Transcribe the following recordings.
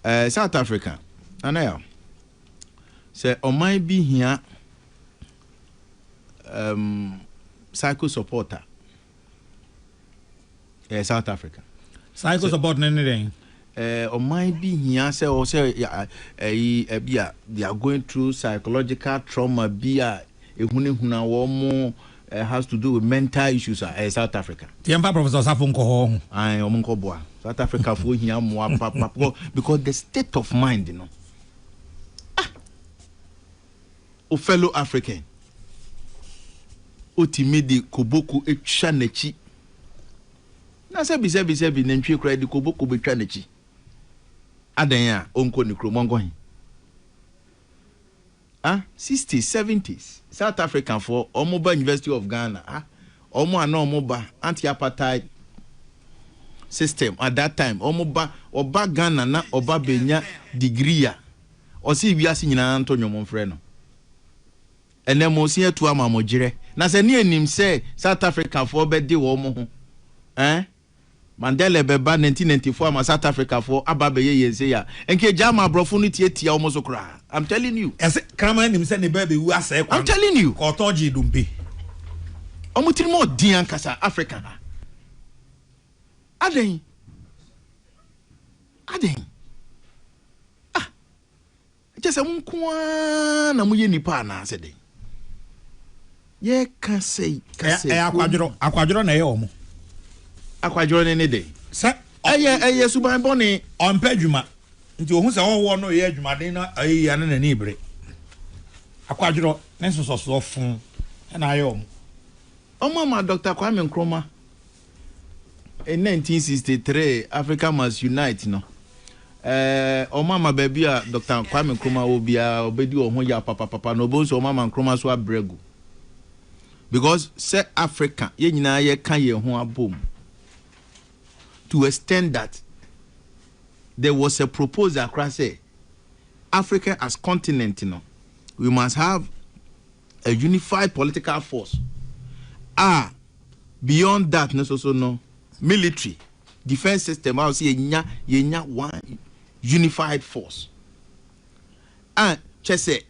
South Africa. Anaya. Say on my be here psycho supporter. South Africa. Psycho support anything. On my be here say or say they are going through psychological trauma has to do with mental issues South Africa. Tiempa Professor Safunko. South Africa for here more because the state of mind, you know. O fellow African. Otimidi Koboku Echanechi. Na se bi nentwe kra di Koboku Bechanechi. Adanya onko ni kromongo hin. 60s 70s South African for Omoba University of Ghana. Omo ana omoba anti-apartheid system at that time. Oba Ghana na oba benya degree ya. Osi wiase nyina Antonio Monfre no. Ene mo si etu ama mo jire. Na se ni enim se South Africa for be de wo mo ho. Mandela beba 1994 ama South Africa for ababe ye yense ya. Enke jama brofo no tie omo so kra. I'm telling you. Ese krama enim se ne baby wu ase kwa. I'm telling you. Ko toji dumbe. Omo tiri mo dian kasa Africa. Aden. Just a munkwa na muye nipa na ase den. Ye ka say akwadro na ye omo. Akwadro ne dey. Sa eye suban boni on pedwuma. Nti ohun se wo no ye adwuma den na ayi ane na ni ibre. Akwadro ne so fun na ye omo. Omo ma Dr. Kwame Nkrumah in 1963 Africa must unite no. Mama baby Dr. Kwame Nkrumah obia obedi ohun ya papa no bonso Mama Nkrumah so abregu. Because say Africa ye nyina ye kan ye ho abom. To extend that there was a proposal across say Africa as continent, you know, we must have a unified political force. Beyond that, no military defense system. I will say yenya one unified force. Chese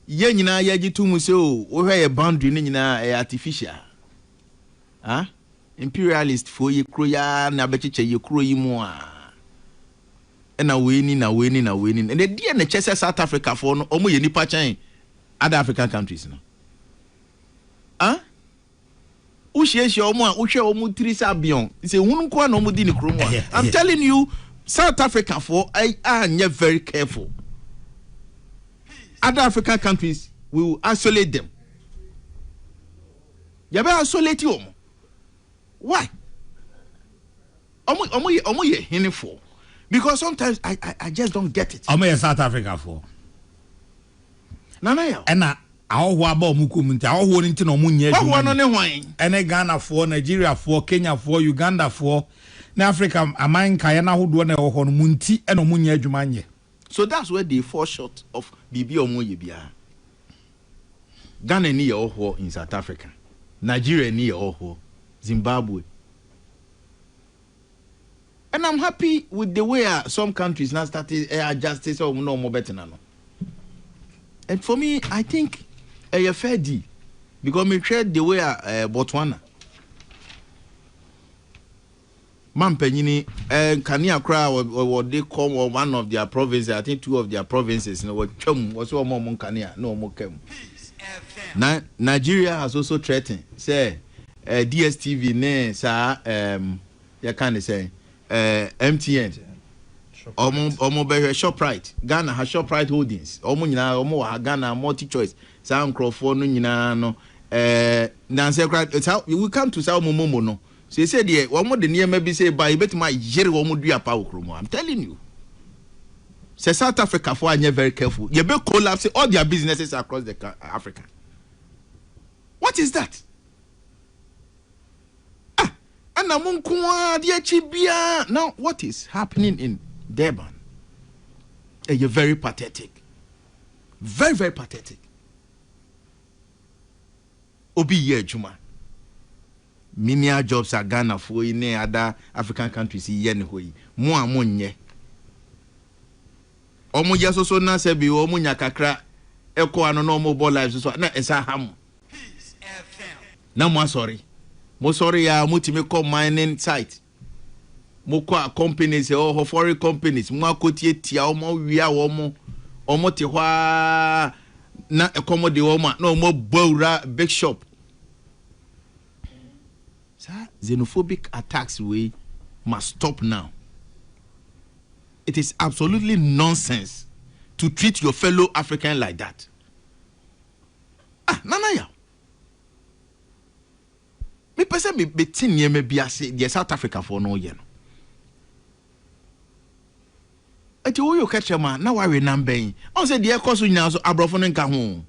ye nyina ye gitu mu se o we a boundary ni nyina artificial. Imperialist for ye kroya na bechiche ye kro yi mu a. Na we ni. And the dia na chese South Africa for no omo ye nipa chan other African countries no. Ushieshi omo a uhwe omo trisa bion. Say hunu kwa na omo di ni kromo a. I'm telling you, South Africa for are very careful. Other African countries will isolate them. You better isolate you. Why? Omo ye hini for. Because sometimes I just don't get it. Omo ye South Africa for. Nana ya. Ena awo aba omukum nti awo nti na omu nya adwuma. No ne hwan. Ene Ghana for, Nigeria for, Kenya for, Uganda for, na Africa amanka ya na hodo na wo no munti ena omu nya adwuma nye. So that's where they fall short of bibi omo ye bia. Ghana ni ye oho in South Africa. Nigeria ni ye oho. Zimbabwe. And I'm happy with the way some countries now started adjusting so no more better now. And for me, I think a fair deal because me trade the way Botswana. Mampenini Kania Kra what they call one of their provinces, I think two of their provinces, you know, what Chum was one more Monkania, no more Kem. Nigeria has also threatened, say DSTV ne sa you can say MTN omo be ShopRite Ghana has ShopRite Holdings omo nyina omo Ghana multi choice sa nkrofo no nyina no na say we come to say omo no so you say there omo de niam be say by betima yere omo dua pa okromo. I'm telling you, say South Africa for are very careful. You be collapse all their businesses across the Africa. What is that? Now, what is happening in Durban? You're very pathetic. Very, very pathetic. Obi ye juma. Many jobs are Ghana for in other African countries. Yen hoi. Mo amonye. omo ya so na se bi omo nya kakra eko ano no omo ball live so na esa ham na mo sorry ya mutime call mining site mo kwa companies or foreign companies mo akotie tia omo wia omo te hwa na ekomode omo na omo bawra big shop. Sir, xenophobic attacks we must stop now. It is absolutely nonsense to treat your fellow African like that. Nana ya. Me person me tin ye me biase the South Africa for no year. Ati wo yo catch man na wa we namben. On say the ekoso nyina so abrofo no nka ho.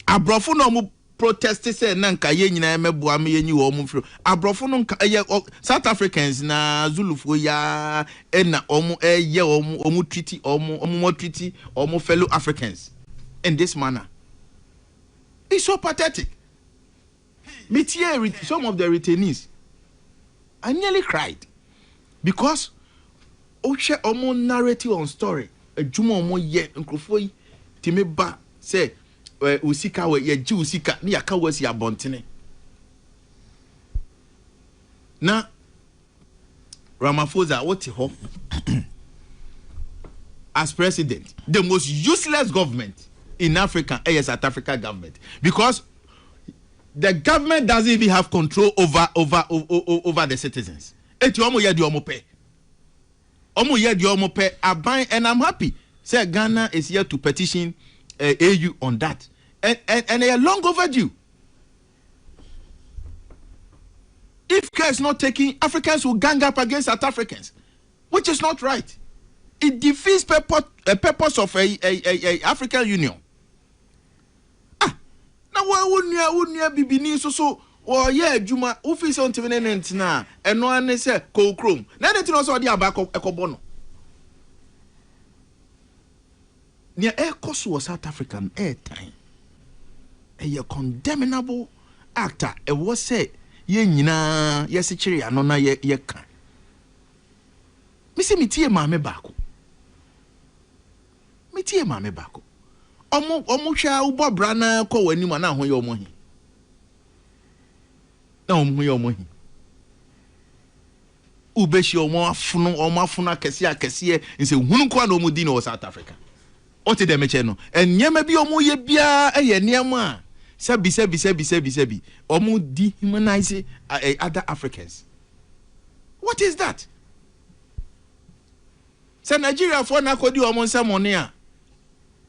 Abrofo no mo protest say na nka ye nyina meboa me yenyi wo mo fro. Abrofo no nka ye South Africans na Zulufo ya na omo ye omo treaty omo fellow Africans in this manner. It's so pathetic. Meet here some of the retainees. I nearly cried because share omo narrative on story. A juma omo ye nkrofo timi ba say usika we ye ji usika ni aka wasi abontene. Na Ramaphosa what ho as president, the most useless government in Africa is South Africa government, because the government doesn't even have control over the citizens. Eti omo ye di omo pe. Omo ye di omo pe aban, and I'm happy. Say Ghana is here to petition AU on that. And they are long overdue. If care is not taken, Africans will gang up against South Africans, which is not right. It defeats purpose of a African Union. Now why wouldn't bibini so or yeah Juma office on TV na and no one say co chrome. Now they also the abako ekobono. Near air cost was South African airtime. A condemnable actor. It was said ye nyina yes chiri anona ye kan. Missy me tie mame bako. Me tie mame bako. Omo sha ubo brana ko wani ma na ho ye omo hi. Na omo ye omo hi. Ubeshi omo afunu akese nse hunu kwa na omo di no South Africa. Ote dem eche no. Enyema bi omo ye bia eye niema. Sebi. Omo dehumanize other Africans. What is that? Say Nigeria for na kodi omo nsamone a.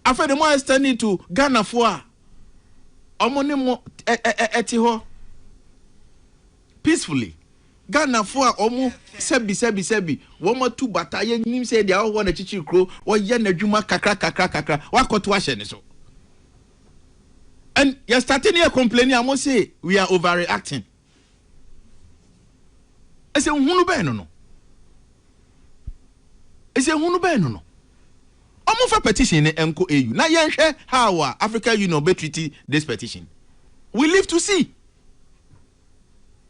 After the more extending to Ghana for omo ne mo eti ho peacefully. Ghana for omo sebi womo tu bata ye nim say they all want a chichi kro wo ye na dwuma kakra wakoto ahye ne so. And you're starting here complaining, I must say, we are overreacting. I say, hunu be no. I say, hunu be no. Omo for petition enko AU. Na yen hwe how Africa Union be treat this petition. We live to see.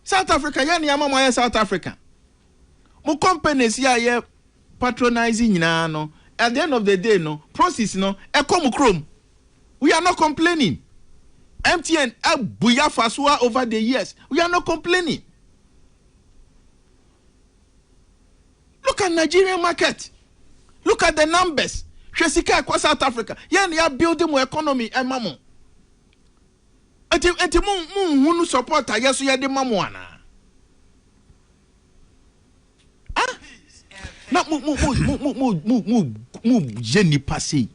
South Africa, yen yama South Africa. Mo companies here patronizing nyina no. At the end of the day, no process no. Ekomu chrome. We are not complaining. MTN buya fasua over the years. We are not complaining. Look at Nigerian market. Look at the numbers. Shesika kwa South Africa. Yen ya building mo economy e mamo. Enti mu hunu support ayeso ya de mamo ana. Na mu jeni passé.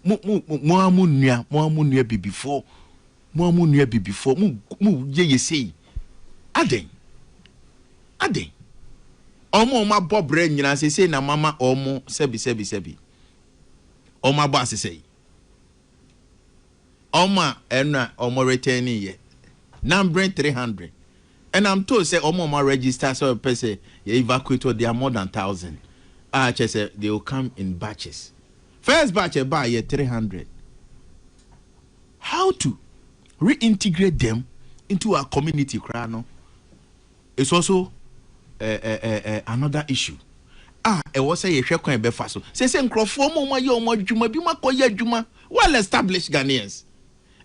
Mo amunua be before. Mo amunua be before. Mu ye say. Aden. Omo ma bobre nyina say na mama omo sebi. Omo boss say. Omo enna omo returning ye. Number 300. And I'm told say omo ma register so person ye evacuate they are more than 1,000. Say they will come in batches. First batch buy 300. How to reintegrate them into our community, Krano? It's also another issue. e wo say ye hwe kwan be fa so say nkrofo mo ye omo adwuma bi makoye adwuma well established Ghanaians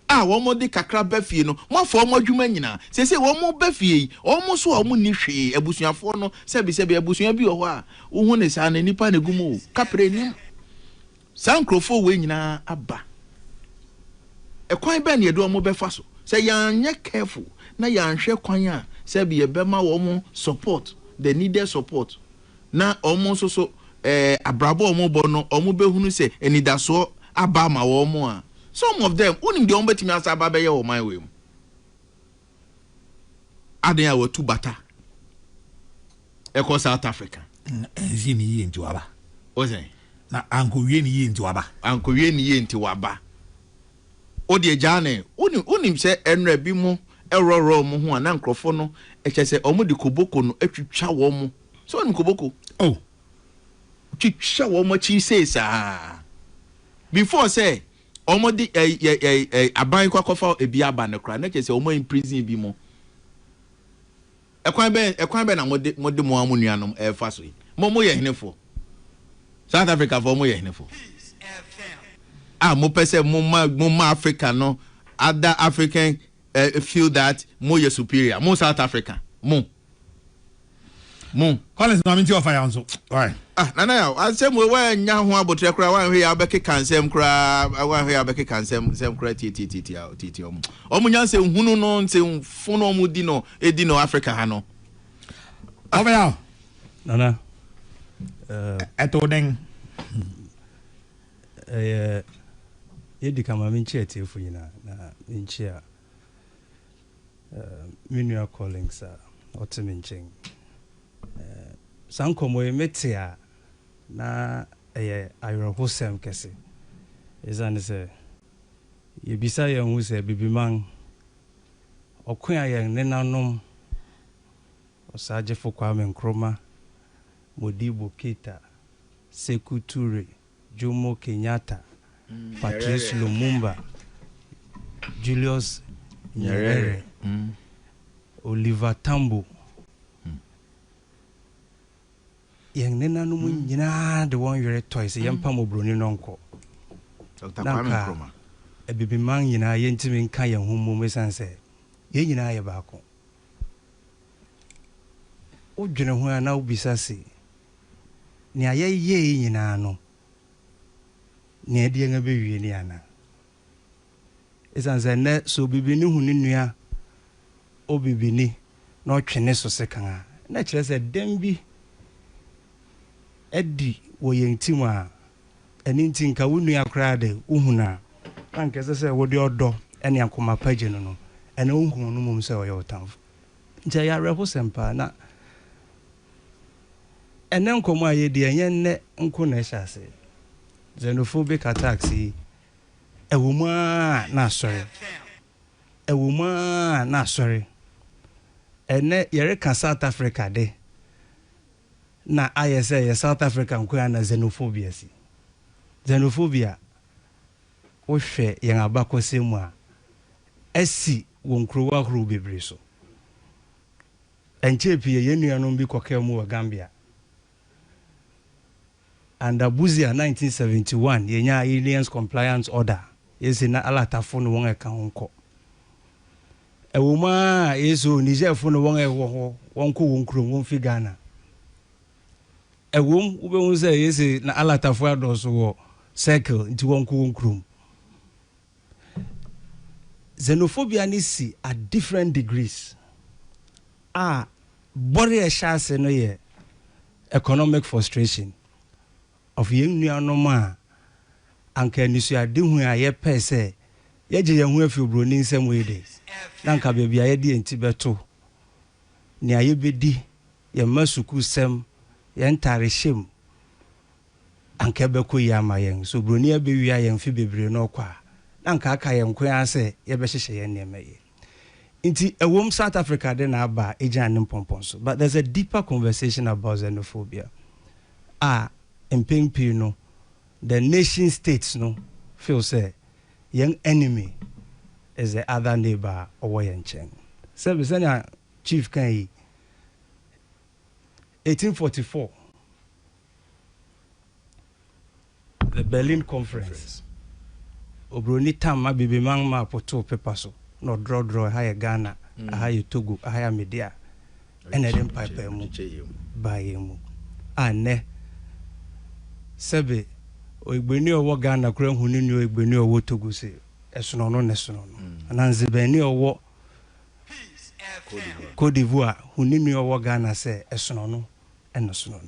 wo mo de kakra ba fie no mo afo mo adwuma nyina say wo mo ba fie o mo so o mo ni hwe abusuafo no sebi abusua bi wo ho a wo hu ne sa na nipa na gumu kapre nim san nkrofo we nyina aba e kwan ba na ye do mo be fa so say yan nye careful na yan hwe kwan a sebi ye be ma wo mo support the needed support na omo so abrabo omo bo no omo behunu se enidaso aba ma wo mo a some of them unim de omo betimi asa aba be ye wo man we mu adan ya watu bata eko South Africa enzi ni yenti waba ozen na ankowie ni yenti waba odi ejane unim se enra bi mu eroro mu ho ana nkrofo no echese omo de koboko no atwitwa wo mu so onim koboko twitwa wo mu chi say sa before say omo de aban kwakofa ebi aba ne kra na chese omo in prison bi mu ekwan be na mode mo amunuanom fa so mo ye henefo South Africa for mo ye henefo mo pese mo ma Africa no other African feel that mo ye superior mo South Africa mo Collins na minti ofa ya nso why nana ya asem we nya ho abotre kra wan hwe ya beke kansem kra wan hwe ya beke kansem kra titi omo nya se hunu no nse mfuno mu di no edi no Africa ha no ofa ya nana eto den yedi kama minchi etefu nyina na minchi a minua Collins a otiminching sankomo emetia na ayrohosem kese ezane se yebisa ye hu se bibiman okwan ayen nenanom osaje Kwame Nkrumah Modibo Keita Sekou Toure Jomo Kenyatta Patrice Lumumba Julius Nyerere Oliver Tambo yang nena no mu nyina de won yere toys yempa mobroni nonko Dr. Kwame Nkrumah ebibiman nyina yentimi nka ye hummu mesanse ye nyina ye baako odwene ho ana obisase ni aye nyina no ni ade nga bewie ni ana esanse ne so bibini hu ni nua obibini na otwene so sekan na kire se dembi edi wo yentim a eni ntinka wonu akra de uhuna anke se wo de odo ene akoma page no ene uhunu no mum se o yotamfo ntia ya reho sempa na ene nkomo aye de enye ne nko na ehase xenophobic attacks ewuma na sorry ene yere ka South Africa de na ayese ye South Africa nko na xenophobia wo hwe yen abakosemu a asi wonkrowa huru bebre so enchepie yenuanom bi kokemu wa Gambia and Abuzia 1971 yenya aliens compliance order yesi na alatafo no won eka honko ewuma yeso Niger fo no won ewo wonko wonkrom won fi Ghana ewum ube say yesi na alatafo adoso wo circle nti wonko wonkrom xenophobia ni si at different degrees body a chance no ye economic frustration of young nuanoma anka nisu ade hu a ye pese ye je ye hu afi obroni nsem we de nanka bebia ye de enti beto ni aye bedi ye masuku sem ye ntare shem anka beko ye amayen so obroni abewia ye mfi bebre no kwa nanka aka ye nkwan ase ye be hyehye ye nemaye inti ewom South Africa de na aba ejan nimponponso but there's a deeper conversation about xenophobia impempi no the nation states no feel say young enemy is the other neighbor or yenchen senior chief kan 1844 the Berlin Conference. Obroni Tama Bibi Mangma Poto Pepaso, no draw, higher Ghana, a higher Togo, a higher Media, and a then pipe by him. Ne Sebe, Ogbeni or Ghana, Graham who knew Ogbeni or Togo say, Esono, Nesono, and Anzibeni or what Côte d'Ivoire, who knew or Ghana say, Esono, and Nesono.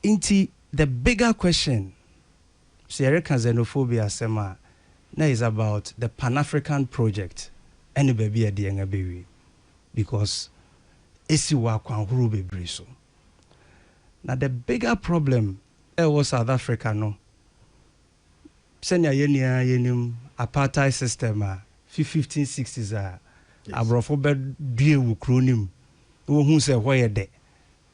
Inti, the bigger question, Sierra xenophobia Sema. Now is about the Pan-African project. Any baby at the younger baby. Because esi wa kwanhuru bebre so. Now the bigger problem was South Africa no. Senya yenim apartheid system 1560s abrofo be due wu kronim. Wo hu se ho ye de.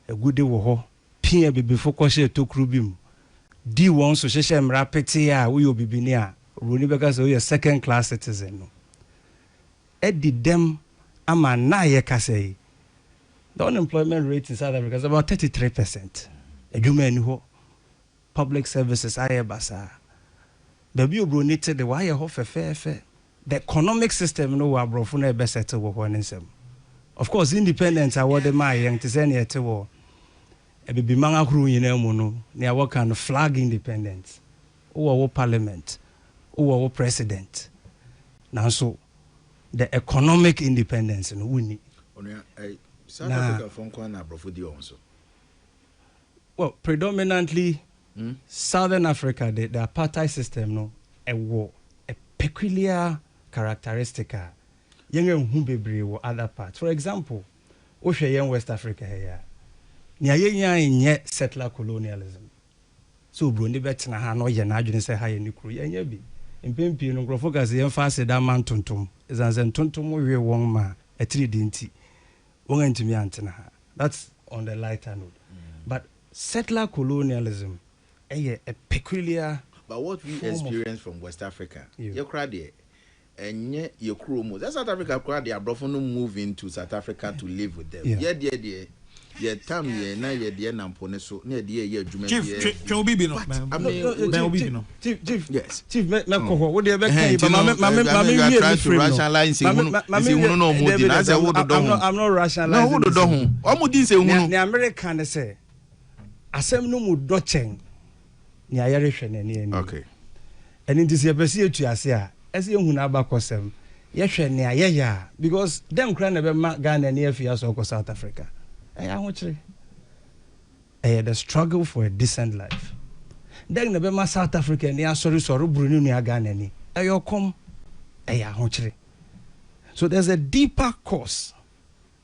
Egude wo ho. Pia bebe fokose to krubim. Di won so hye mra pete a wo yo bibini a Runi because we are second class citizen. No. Eddie them ama na ye kase. The unemployment rate in South Africa is about 33%. Ejuma ho public services aye basa. Baby obronite the why ho fe. The economic system no wa brofo na be settle wo ho nsem. Of course independence award the my young to send yet wo. E bibi manga kru nyina mu no na what kind of flag independence. Wo parliament. Our president. Now, so the economic independence in Winnie. South Africa from Kwana Brofudi also. Well, predominantly Southern Africa, the apartheid system, no, a peculiar characteristic. Young Humbebre or other parts. For example, Ocean West Africa here. Nya settler colonialism. So Burundi betina ha no ye na adwene se ha ye ni kru ye nya bi. Mpempi no grofo gas ye mfa se da man tontom ezanze tontom we won ma etiri dinti won antimi antena ha. That's on the lighter note. But settler colonialism a peculiar. But what we experience from West Africa, you crowd there and yet your crew move. That's South Africa crowd they are no move into South Africa to live with them. Yeah, time yeah, na yeah dear nampone so na dear yeah juma Chief Obibi no. Chief. Yes. Chief me ko what dey be kai but mama you try to rationalize hunu no mo din as wo do don. I'm not rationalizing. No wo do don ho. O mo din se hunu. The American say asem no mu do chen. Ni ayere hwe na ni. Okay. And it is a besi etuase a ese hunu abakosem. Ye hwe ne ayeya because dem kra na be ma Ghana na afia so ko South Africa. The struggle for a decent life. Then the South Africa and sorry Brunei ni Ghana ni. So there's a deeper cause.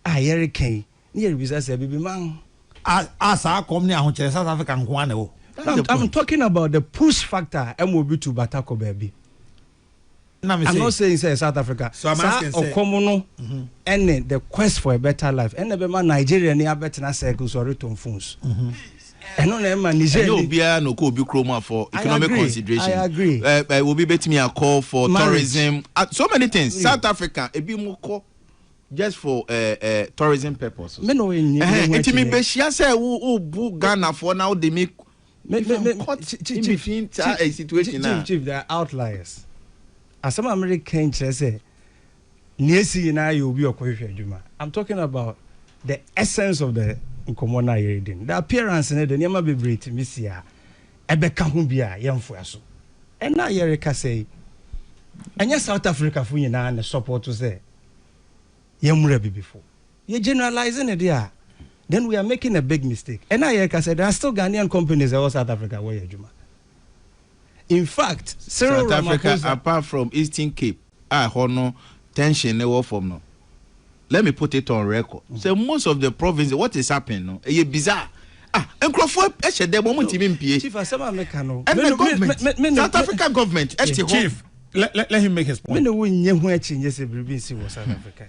Near business baby man. South Africa I'm talking about the push factor MOB to Batako baby. I'm not saying say South Africa. So I'm asking say and the quest for a better life. And the Nigeria ni better circles or return phones. And no Nigeria. No be no ko be chroma for economic consideration. I agree. Will be bet me a call for tourism. So many things. South Africa e be mo call just for tourism purposes. Me no in. Etimi be shia say wo bu Ghana for now they make Chief, a situation now. Chief, there are outliers. As some American say, I'm talking about the essence of the Nkomona Yeridin. The appearance in the Nyama Bibrate, Missia, Ebeka Humbia, Yamfuaso. And now Yerika say, and yes, South Africa for you now and the support to say, Yamrebi before. You're generalizing it, yeah. Then we are making a big mistake. And now Yerika said, there are still Ghanaian companies in South Africa where you're Juma. In fact, South Africa, apart from Eastern Cape, I honor tension never from no. Let me put it on record. So most of the provinces, what is happening? No, it's bizarre. And Crawford, the moment even PA. Chief, I said, and the government, South African government, Chief, let him make his point. When we knew changes every South Africa,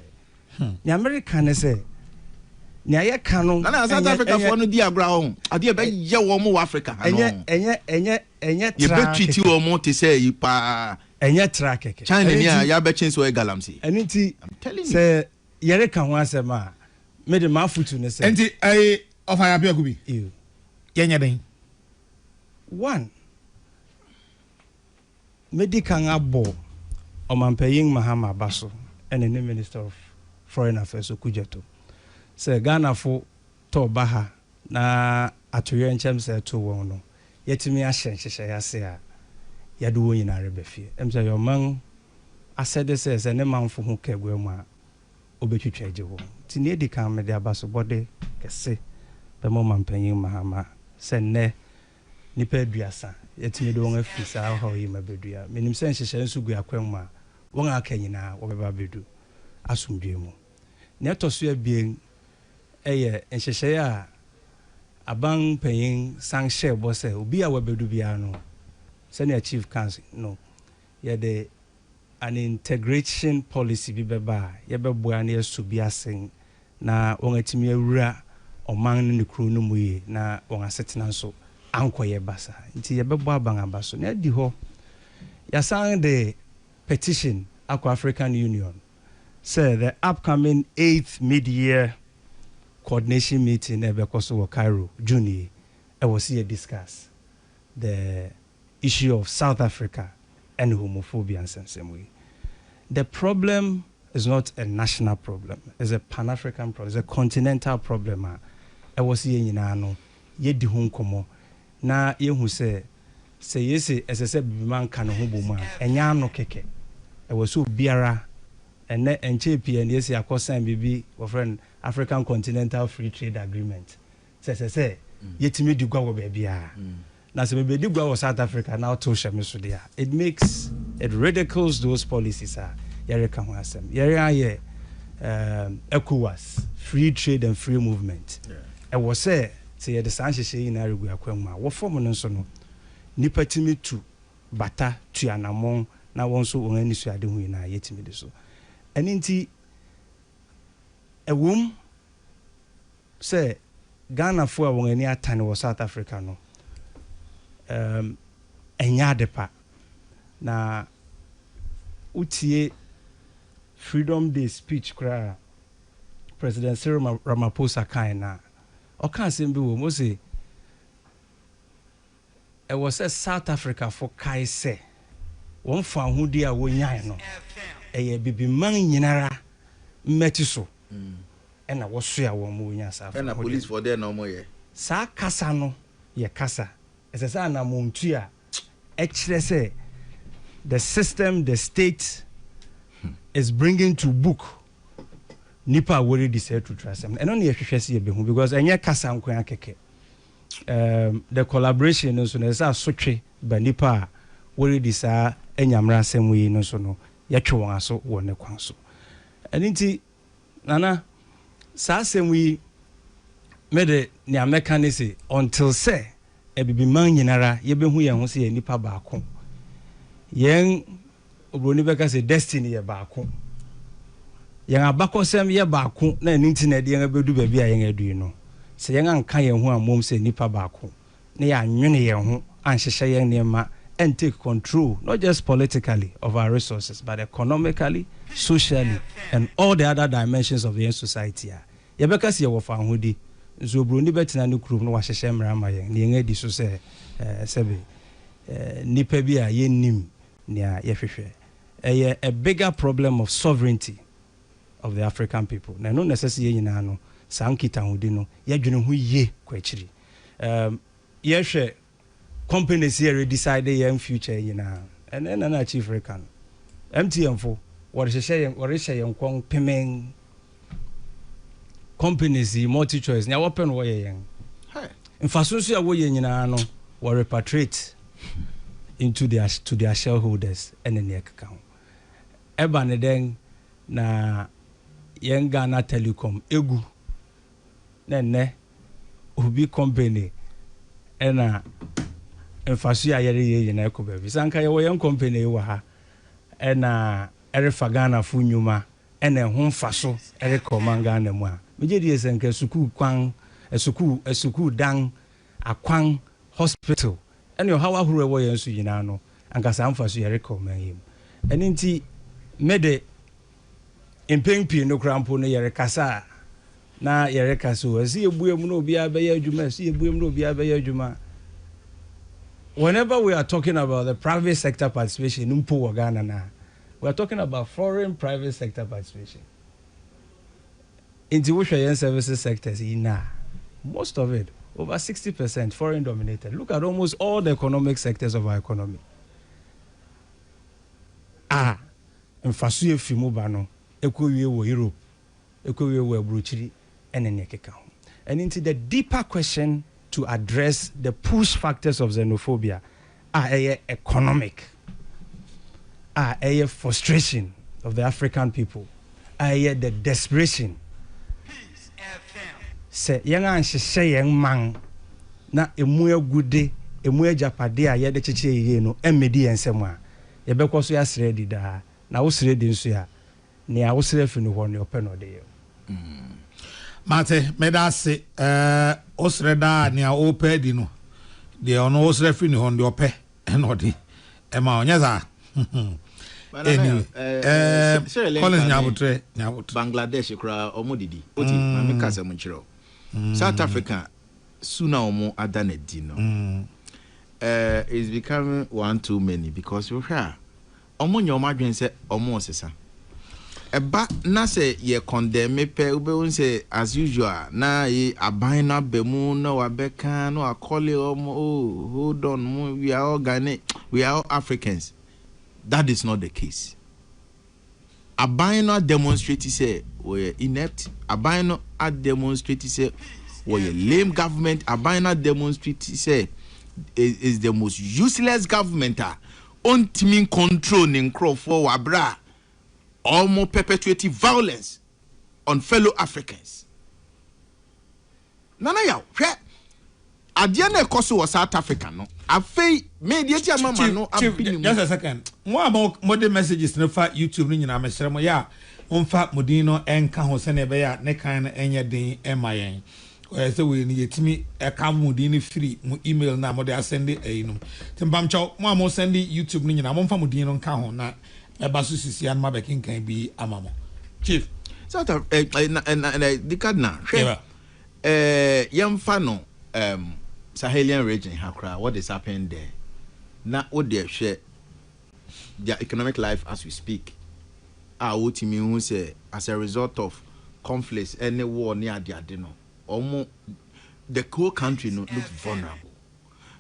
the American say. Nya canon South Africa for no dia ground ade be ye wo mo Africa enye ye be treat wo mo te say yi pa enye track China ni ya be chin so e galamsi enti say yere kan ho asema me de ma futu ne say enti of I appear to be you yenya den one medical abo Omanpeying Mahama Baso and the Minister of Foreign Affairs Okujeto. Say Ghana for to baha na atoye nchem se to won no. Yetimi ahye hye ase a yadu wo nyina rebefie. Em say your man asede se ne manfo ho kagwe mu a obetwitwa age ho. Ti ne di kan me de abaso bode kese be mo Omanpeying Mahama se ne nipa aduasa yetimi de won afisa ho yi mabedua. Menim se hye nsu gu akwan mu a won aka nyina wo beba bedu asumdwe mu. Ne toso abien eye enhyehyɛ a abang paying sang share bo say obi a wabedu bia no senior chief council no ye de an integration policy bi beba ye beboa na yesu bi asen na won atimi awura oman ne kro no mu yi na won asetena so ankoye basa nti ye bebo abang abaso na di ho ya sang the petition akwa African Union say the upcoming 8th mid-year coordination meeting in Cairo, June, I was here discuss the issue of South Africa and homophobia and same way. The problem is not a national problem; it's a Pan-African problem. It's a continental problem. I was here in Ano, ye di home komo na ye who say yes as I said, man can hobuma enyano keke. I was so biara and NJP and yes, I sign BB or friend. African Continental Free Trade Agreement. Say, yetimi di gwa wo bia. Na se be di gwa wo South Africa now to shame so dia. It ridicules those policies yere ka ho asem. Yere aye ECOWAS, free trade and free movement. E wo say ye de san hye na regu akwan ma. Wo form no so no. Nipa timi tu bata tu anamon na won so won ani so ade hu na yetimi de so. Eninti ewum say Ghana for won any atane wo South Africa no enya depa na utie Freedom Day speech kra President Cyril Ramaphosa kan na o kan sem bi wo mo say e was a South Africa for kai say won fa hudi a wonyan no eye bibi man nyinara mmeti so and I was sure one more years after. And the police for there no more. Sa kasa no ye kasa. As I say na montua. Actually say the system, the state is bringing to book. Nipa already decided to trust them. And only if you see behu because enya kasa nko keke. The collaboration no so na sa sotwe ba nipa already sa enyamra asem we no so no yetwe won aso won ne kwan so. Aninti nana Sasem we made it near mechanism until say a baby man yinara ye be hu ye ho se nipa baako yen obroni beka say destiny ye baako yen abakosem ye baako na ninti na de yen abedu ba bia yen adu no se yen anka yen ho amom se nipa baako na ya nwene yen ho anhyehye yen nema and take control not just politically of our resources but economically, socially and all the other dimensions of the society. Yebeka se wo fa hodi nso broni betina ne krum no wa hyehye mrama yen ne yen adi so se sebe nipa bi a yennim ne a yehwehwe a bigger problem of sovereignty of the African people. Na no necessarily nyina no sankita hodi no yadwene ho ye kwachiri yehwe companies here decide their future and then an chief reckon MTN for what is saying kwong payment companies multi choice now open way yen in fasunsu awo yen nyina no or repatriate into their to their shareholders and then account eba ne den na yen Ghana Telecom egu ne obi company ena enfasu ayere ye na ekoba bi sanka ye wo yen company wa ha ena erefa Ghana fu nyuma ena ho mfaso erekoma Ghana mu a meje die senka suku kwan suku dan akwan hospital ena yo hawa huru wo yen su yina no anka sa mfaso erekoma yim eni nti mede impempi no krampo no yere kasa na yere kaso asi ebuem no obi abeye adwuma asi ebuem no obi abeye adwuma whenever we are talking about the private sector participation in Ghana, we are talking about foreign private sector participation. In the services sectors, most of it, over 60% foreign dominated. Look at almost all the economic sectors of our economy. Mfasuye Fimubano, Ekowe wo Europe, Ekowe wo Bruchiri, and Enyekeka. And into the deeper question to address the push factors of xenophobia are economic, are a frustration of the African people, are the desperation. Say young and she young man na emu gude emu japade a ye de cheche ye no emedi ensema ye bekọ so ya sredi da na wo sredi nso ya ne a wo srefi no ho ne ope no de ye mate medase osreda ne a ope di no de ono wo srefi no ho de ope no de e ma onya za anyway Collins nyabutre Bangladesh kura omodidi oti ma me kasa mo chiro South Africa sooner or more adane is becoming one too many because you hear omo nyoma dwen se omo sesa eba na se ye condemn me pe ube say as usual na ye aban na bemu na wabeka no akole omo oh hold on we are all Ghanaians, we are all Africans. That is not the case. Abino demonstrate say we inept. Abino demonstrate say we lame government. Abino demonstrate say is the most useless government. Ultimate control in crowd for wabra. Almost perpetuating violence on fellow Africans. Nana ya Adiana Koso was South Africa, no. I feel media mama no. Just a second. More about modern messages no fa YouTube ni na mesremo ya. Onfa modino enka ho se na be ya ne kan na enye den emayen. Say we ni yetimi eka modini free mu email na mo de send einum. Timbamcho mo am send YouTube ni na mo mfa modino nka ho na e ba so sisi an ma be kinkan bi amamo. Chief. Sort of the card na. Yamfa no Sahelian region Hakra, what is happening there? Now, what they share their economic life as we speak. What you mean say as a result of conflicts, any war near the Adeno, almost the whole country no looks vulnerable.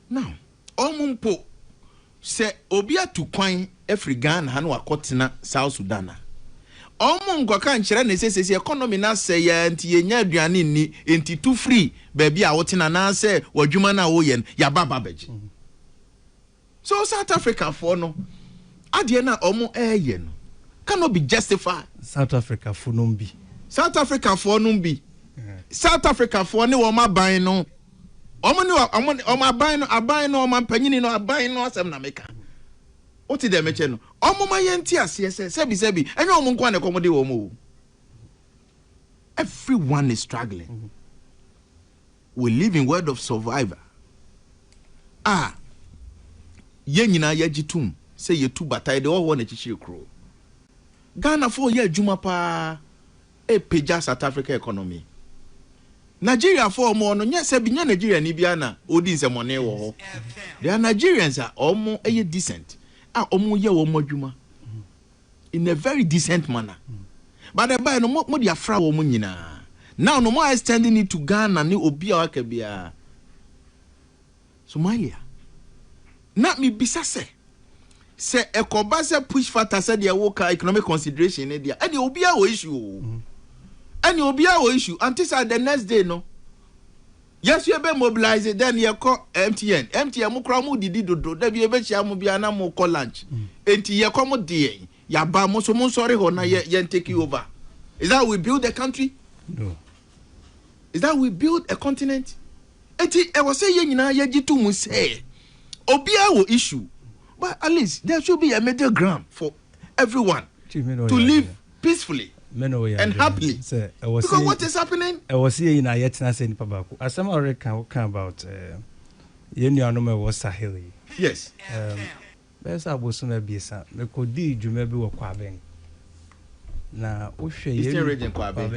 Now, almost po say obia to coin every Ghana Hanwa Kotina South Sudan. Almost go kan chere na say economy na say ya nti yenya aduane ni nti too free baby a wotina na say wadwuma na wo ye ya baba beji. So South Africa for no ade na omo eye no cannot be justified. South Africa for no bi. South Africa for no bi. South Africa for ni wo ma ban no. Omo ni omo aban no omo panyini no aban no asem na meka. What did they mention? Omoma yenti ase sebi enye omo nkwa na komode wo mo. Everyone is struggling. We live in world of survivor. Ye nyina ye gitum say ye tu batai de all one echichi kro. Ghana for ye adwuma pa peja South Africa economy. Nigeria for more no nya sebi nya Nigeria ni bia na odi nsemone wo ho. They are Nigerians are omo decent. Omo ye wo modwuma in a very decent manner. But the buy no mo dia fra wo mo nyina. Now no more extending it to Ghana ni obi a waka bia. Somalia. Na me bisa se ekoba se push factor se dia woka economic consideration e dia. Any obi a wo issue. Any obi a wo issue until the next day no. Yes, you be mobilize then you call MTN. MTN mo kra mo didi dodo. Da bi e be chia mo bia na mo call lunch. Enti ye come dey. Ya ba mo so mo sorry ho na ye take you over. Is that we build a country? No. Is that we build a continent? Enti e was say ye nyina ye gitu mu say. Obi a wo issue. But at least there should be a middle ground for everyone to live peacefully. And happily. Because what is happening? I was here in a yetina saying Pabaku. As some already can about Yenyanome was Saheli. Yes. There's a Bosuna Bisa. The Kodi Jumebi were quabbing. Now, Usha Eastern region quabbing.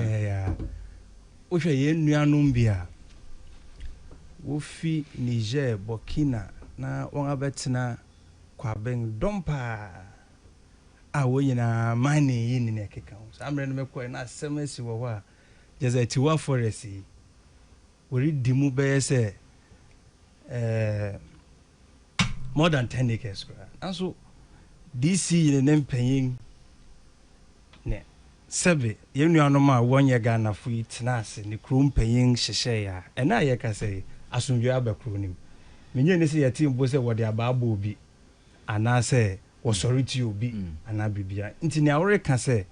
Usha Yenyanumbia. Wufi, Niger, Burkina, na wɔn abɛtena kwabeng dompa a wɔnyina mane yi ne keka ho saa mmerɛ no mɛkɔɛ na asɛm asi wɔ hɔ a gyɛ sɛ tiwa forest yi wɔredi mu bɛyɛ sɛ more than 10 acres nanso DC ne mpanyin ne sɛbe yɛn nuanom a wɔnyɛ Ghanafo yi tena ase ne kurom mpanyin hyehyɛ ya ɛna yɛka sɛ asomdwe abɛkoro nim menye ne sɛ yɛte mbo sɛ wɔde abaabɔ obi anaasɛ wɔsɔre ti obi anaa bibia nti ne aworeka sɛ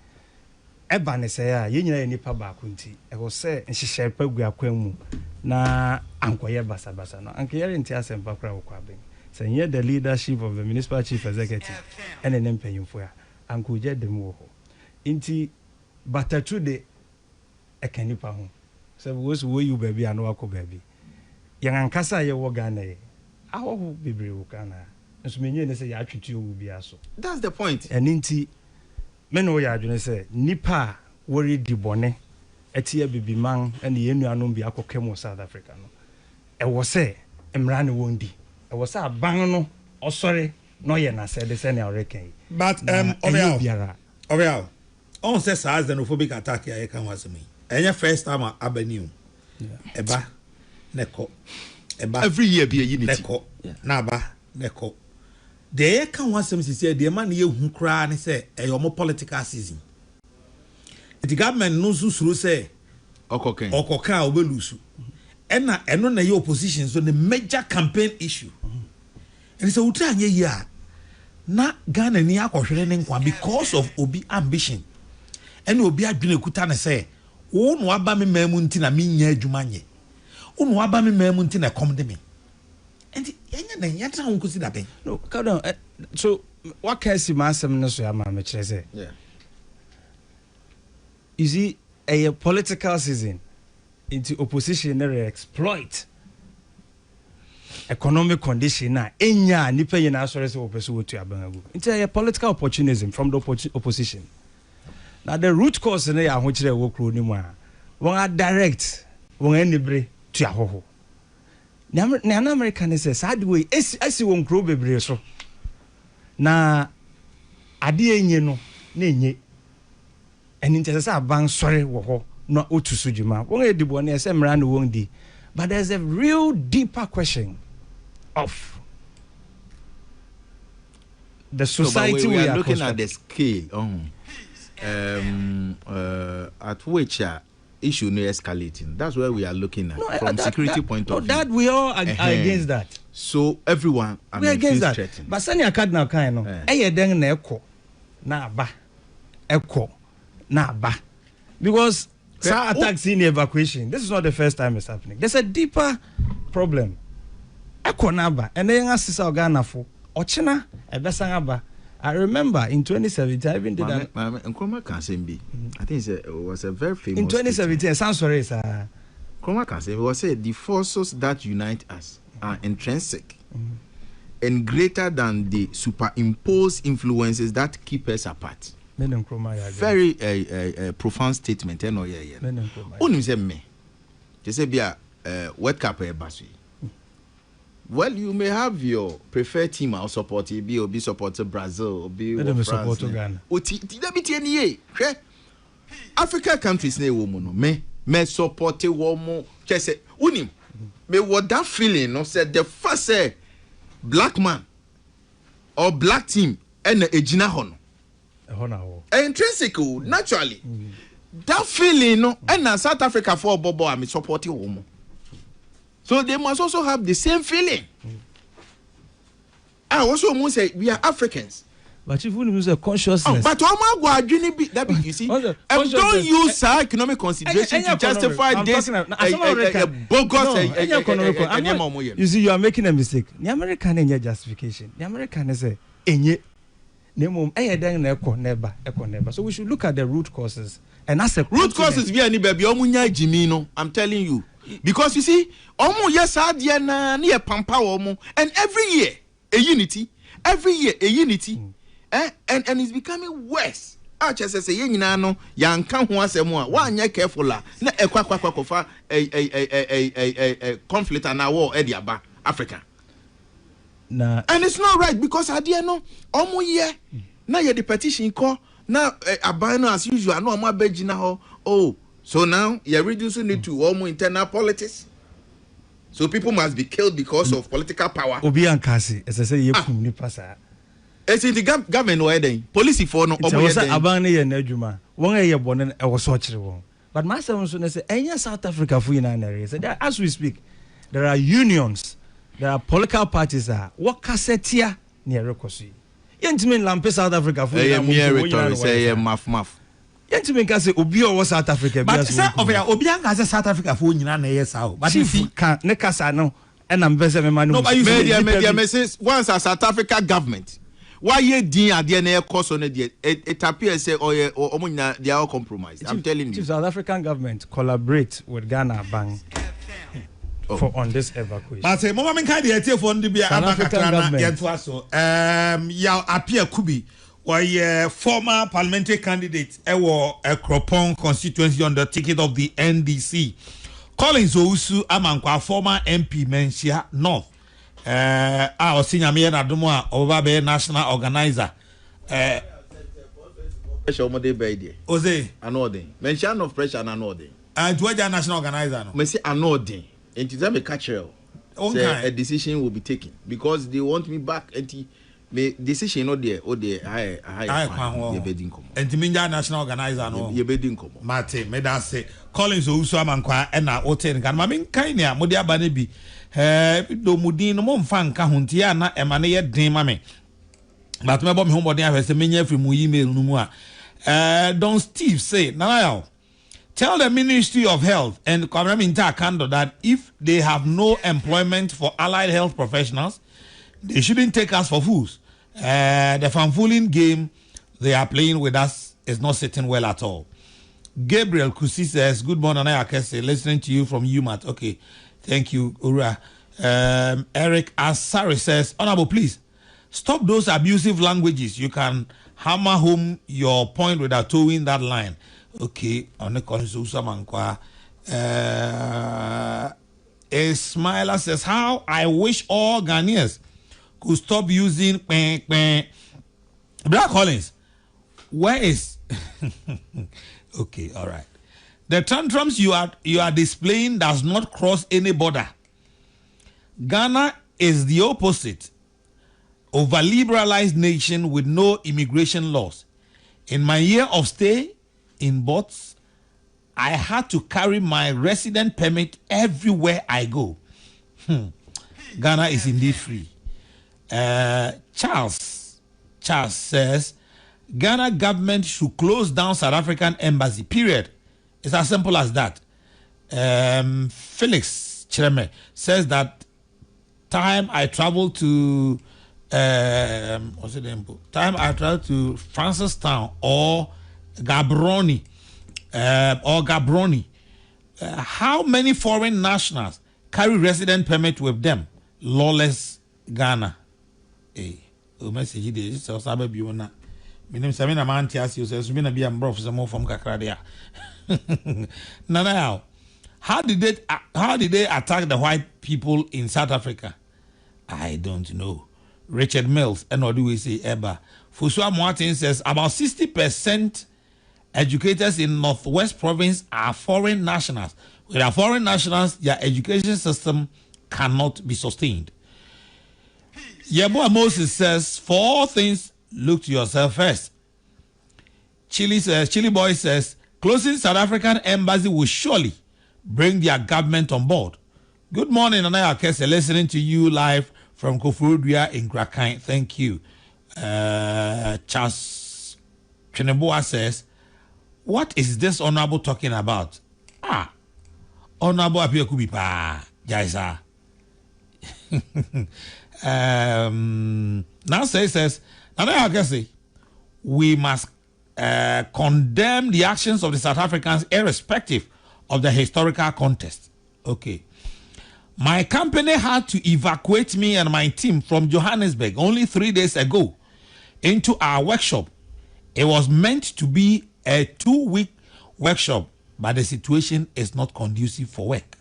ɛba ne sɛ a yɛn nyinaa yɛ nipa baako nti ɛwɔ sɛ nhyehyɛ pa gu akwan mu na ankɔyɛ basabasa no anka yɛre nti asɛmpa kora wɔ kwabeng sɛ nyɛ the leadership of the municipal chief executive ɛne ne mpanyimfo a anka ogya dem wɔ hɔ nti batatu de ɛka nipa ho sɛ wɔsi wɔyi baabi a na wakɔ baabi yɛn ankasa a yɛwɔ Ghana yɛ ahɔho bebree wɔ Ghana nso menye ne sɛ yɛatwetwe owu bi aso that's the point ɛne nti me no yɛ adwene sɛ nipa a wɔredi bɔne ɛte abibiman ɛne yɛn nuanom bi akɔka mu South Africa no ɛwɔ sɛ mmara ne wɔn di ɛwɔ sɛ aban no ɔsɔre na ɔyɛ n'asɛde sɛ ne ɔreka yi but ɔbɛa ɔn sɛ saa xenophobic attack a yɛka ho asɛm yi ɛnyɛ first time abani o ɛba nekɔ ɛba every year bi eyi ne ti nekɔ na aba nekɔ deɛ yɛka ho asɛm sisi deɛ ma ne yɛhu koraa ne sɛ ɛyɛ ɔmo political season the government no nso suro sɛ ɔkɔka a ɔbɛlusu ɛna ɛno na yɛ opposition so the major campaign issue ɛne sɛ wotra anyɛ yi a na Ghana ni akɔhwere ne nkwa because of obi ambition ɛne obi adwene kuta ne sɛ wo no aba me mamu nti na menya adwuma nyɛ wo no aba me mamu nti na ɛkɔm de me and yɛnya na yɛtra ho nkosi da bɛn no calm down so what can see my asɛm no so ama me kyerɛ sɛ yeah you see a political season into opposition never exploit economic condition na enya nipa yɛ na asɔre sɛ wɔpɛ so wɔtu abangagu into a political opportunism from the opposition now the root cause na yɛ ahokyerɛ wɔ kuro ni mu a wɔn direct wɔn anibre tu ahoho na America ne sɛ sad way asi wɔn kuro bebree so na ade enye no na enye ɛni nkyɛ sɛ aban sɔre wɔ hɔ na otu so dwuma wɔn yɛ dibo na ɛsɛ mmara no wɔn di but there's a real deeper question of the society so, we are are looking at the scale at which issue no escalating. That's where we are looking at from security point of view. That we all are against that. So everyone we are against that. But sani akadna kan no eye den na ekɔ na aba ekɔ na aba because attacks in evacuation. This is not the first time it's happening. There's a deeper problem. Ekɔ na aba and then asisa Ghanafo ochina ebesan aba. I remember in 2017, I even did that. Nkrumah Kansembi, I think it was a very famous. In 2017, sounds sorry, sir. Nkrumah Kansembi was said the forces that unite us are intrinsic and greater than the superimposed influences that keep us apart. Very profound statement. Only say me. They say be a World Cup basui. Well, you may have your preferred team or support be support Brazil or be support Ghana. African countries ne woman me support woman. Just say unim me what that feeling no said the first black man or black team and a ejina hono. Intrinsic naturally. That feeling no and South Africa for Bobo I me support woman. So they must also have the same feeling. I also must say we are Africans. But if we use a consciousness. But that you see, don't use economic consideration to justify this bogus. You see, you are making a mistake. The American in your justification. The American is a never. So we should look at the root causes. And that's the root causes. We are ni baby omunya jimino. I'm telling you. Because you see, omu yes na near pampa omu, and every year a unity, and it's becoming worse. I just say no, yan kan ho asemo wa anya careful la na ekwa a conflict and a war ediaba Africa. Na and it's not right because at the end no omo ye na ye the petition call na abano as usual no omo abeji na ho. Oh, so now you're reducing it to almost internal politics. So people must be killed because of political power. Obi ankasi, as I say, you kum ni pasa. It's in the government where they policy for no. It's also abane ye na juma. Won ye bonen e wo so kire won. But master so say enya South Africa fu ina na re. So as we speak, there are unions, there are political parties that what casetia near rekosi. Yentime lampe South Africa fu ina mo say maf. Yentime ka say obi o South Africa but say of ya obi an ka say South Africa fu nyina na yes how but if kan ne kasa no e na mbese me manu media message once as South Africa government why ye din ade na e koso no de it appears say omo nyina they are compromised. I'm telling you South African government collaborate with Ghana Bank for on this evacuation. But say mama men ka de etie for ndi bia abakakra na yeto aso ya appear kubi or former parliamentary candidate Ekropong constituency on the ticket of the NDC. Collins Owusu Amankwa, former MP Menchia North. Our senior mayor Nadumoa Obabe national organizer. Pressure mo dey by there. Oze Anodin. Mention of pressure and Anodin. Tuwaja national organizer no. Me say Anodin. And to them a catcher. Say a decision will be taken because they want me back and the decision no there high bedin komo entiminja national organizer no ye bedin komo mate me da say Collins Owusu Amankwa na hotel kan ma men kan ne mo de aba na bi do mudin no mo mfa nka ho ntia na e ma ne ye den ma me but me bo me ho bodin ahwese menya free mu email no mu a Don Steve say now tell the Ministry of Health and Kwamraminta Kando that if they have no employment for allied health professionals, they shouldn't take us for fools. The fanfooling game they are playing with us is not sitting well at all. Gabriel Kusi says, good morning, Anayakese, listening to you from UMAT. Okay, thank you, Ura. Eric Asari says, Honorable, please, stop those abusive languages. You can hammer home your point without towing that line. Okay, on the Amankwa. Ismaila says, how I wish all Ghanaians could stop using Black Collins. Where is okay, all right. The tantrums you are displaying does not cross any border. Ghana is the opposite of a liberalized nation with no immigration laws. In my year of stay in Bots, I had to carry my resident permit everywhere I go. Ghana is indeed free. Charles says Ghana government should close down South African embassy. Period. It's as simple as that. Felix Chireme says that time I travel to Francistown or Gaborone how many foreign nationals carry resident permit with them? Lawless Ghana. Hey, message this so sabe bi wona. Minim same na man tias you says me na bi am bro for more from kakra there. Now, how did they attack the white people in South Africa? I don't know. Richard Mills and what do we say Eba? Fusua Martin says about 60% educators in Northwest Province are foreign nationals. Without foreign nationals, their education system cannot be sustained. Yeboah Moses says, for all things, look to yourself first. Chili Boy says, closing South African embassy will surely bring their government on board. Good morning, Anaya Kese, listening to you live from Koforidua in Krakai. Thank you. Charles Cheneboa says, what is this honorable talking about? Honorable appear could be pa Jaisa. Now says, Anaya Kese, we must condemn the actions of the South Africans irrespective of the historical context. Okay. My company had to evacuate me and my team from Johannesburg only 3 days ago into our workshop. It was meant to be a 2-week workshop, but the situation is not conducive for work.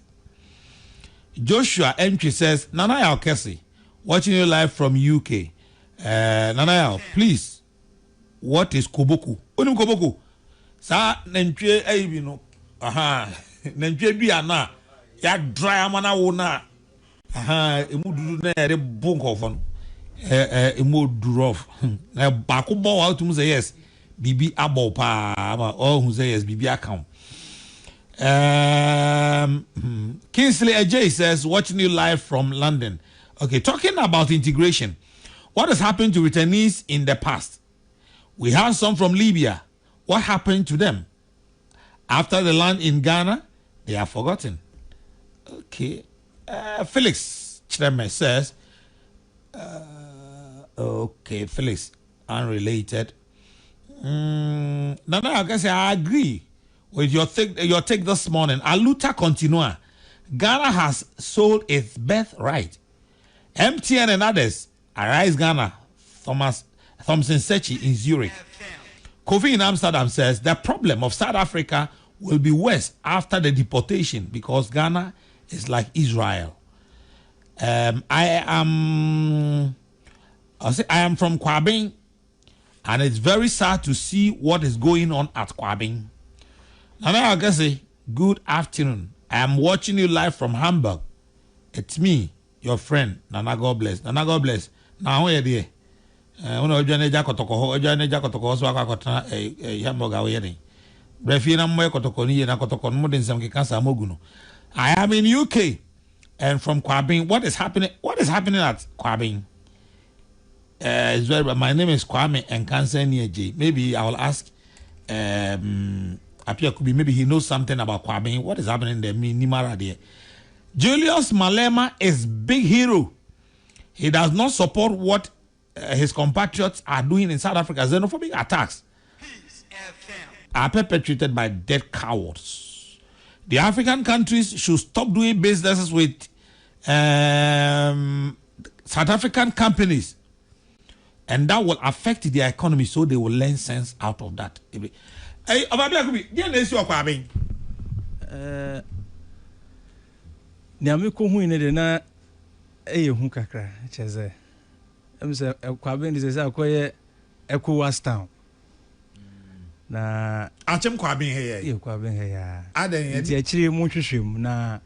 Joshua Entry says, Nana Alkesi, watching you live from UK. Nanaya, please, what is Koboku? Unum Koboku. Sa nentwe ayi no. Aha. Nentwe bia na ya dry amana wona. Aha, emu dudu na ere bonko fon. Emu durof. Na bako bo out to say yes. Bibi abo pa ama all who say yes bibi account. Kingsley Ajay says watching you live from London. Okay, talking about integration. What has happened to returnees in the past? We have some from Libya. What happened to them? After they land in Ghana, they are forgotten. Okay. Felix Chreme says, okay, Felix, unrelated. Nana, I guess I agree with your take this morning. Aluta continua. Ghana has sold its birthright. MTN and others. Arise Ghana. Thompson Sechi in Zurich. Kofi in Amsterdam says the problem of South Africa will be worse after the deportation because Ghana is like Israel. I am from Kwabing, and it's very sad to see what is going on at Kwabing. Nana Agase, good afternoon. I am watching you live from Hamburg. It's me, your friend. Nana, God bless. Nana, God bless. Now where there? Uno ojane jakotoko so akakota Hamburg awere. Brefi na mwe kotoko ni na kotoko no den sam keka moguno. I am in UK and from Kwabing. What is happening? What is happening at Kwabing? My name is Kwame and Cancer near J. Maybe I will ask Apia Kubi, maybe he knows something about Kwabing. What is happening there? Nimara there. Julius Malema is big hero. He does not support what his compatriots are doing in South Africa. Xenophobic attacks are perpetrated by dead cowards. The African countries should stop doing businesses with South African companies, and that will affect their economy, so they will learn sense out of that. Hey, Niamiko hu ine de na hu kakra cheze. Say Kwabing is akoye ECOWAS town. Na Achem Kwabing here. Kwabing here. Aden ti achire mu hwehwem na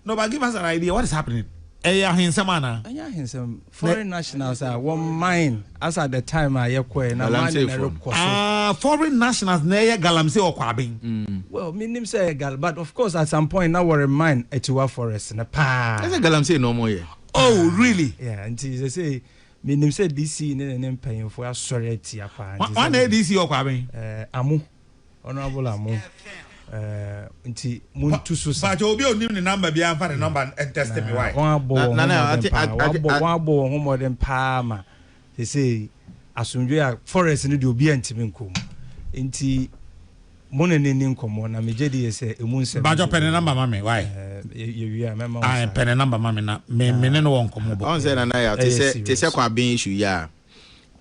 no, but give us an idea what is happening. Hinsamana. Hinsam foreign nationals are one mine as at the time I yakwe na man foreign nationals na galamse or Kwabing. Well, minim say gal, but of course at some point now we're mine Etiwa forest na pa. Is galamse no more here? Oh, really? Yeah, and they say minim say DC ne nem paying for authority apa. One DC or Kwabing? Amu. Honorable Amu. Nti muntu so sa. But obi onim the number bi amfa the number and test me why. One bo ho modern pa ma. They say asundwe forest ne de obi antimi nkom. Nti mona ne nkomo na mejedi say emu nsem. Bajo pen number mama why? You remember. I pen number mama na me no won komo bo. On say na ya te say Kwabing issue ya.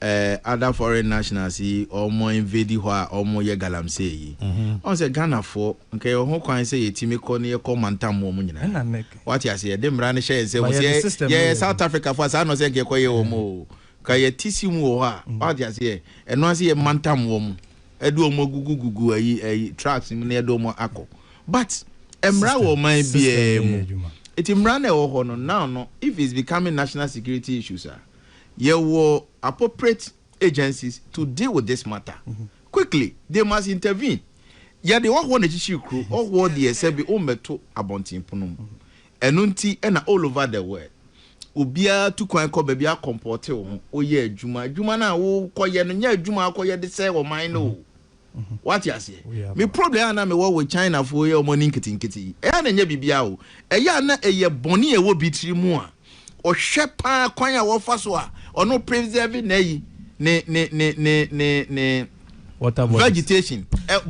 Other foreign nationals see or more invade or more ye galamse yi. On say Ghana for okay ho kwan say yetimi ko ne come antam mo nyina. What you say dem ran share say yeah South Africa for say no say ke koye wo mo. Ka ye tisi mu wo ha. What you say e no say ye mantam wo mo. Edu omo gugu ayi tracks ne edu omo akọ. But emra wo man bia mu. Etimra na wo ho no now no if it's becoming national security issues there were appropriate agencies to deal with this matter. Quickly, they must intervene. Yeah, they all want to issue crew, all what the SB Ometo Abontin Punum. Enunti and all over the world. Ubia to quite call baby a comporte. Oh, yeah, Juma na wo koye no nya Juma koye de say o mine no. What you say? Me problem na me wo with China for your money kitty. E na nya bibia o. E ya na e ye boni e wo bitiri mu a. O shepa kwan ya wo fa so a. Ono preserve ne vegetation